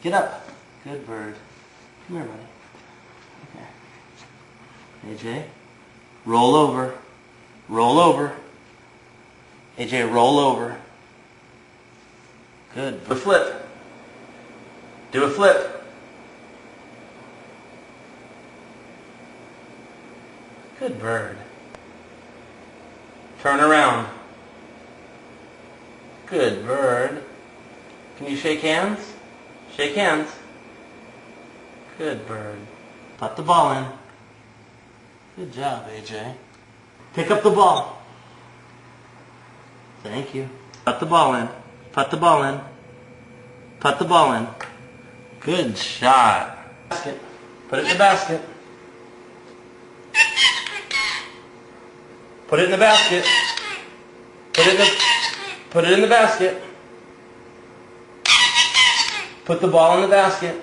Get up. Good bird. Come here, buddy. Okay. AJ, roll over. Roll over. AJ, roll over. Good. Do a flip. Do a flip. Good bird. Turn around. Good bird. Can you shake hands? Shake hands. Good bird. Put the ball in. Good job, AJ. Pick up the ball. Thank you. Put the ball in. Put the ball in. Put the ball in. Good shot. Basket. Put it in the basket. Put it in the basket. Put it in the basket. Put the ball in the basket.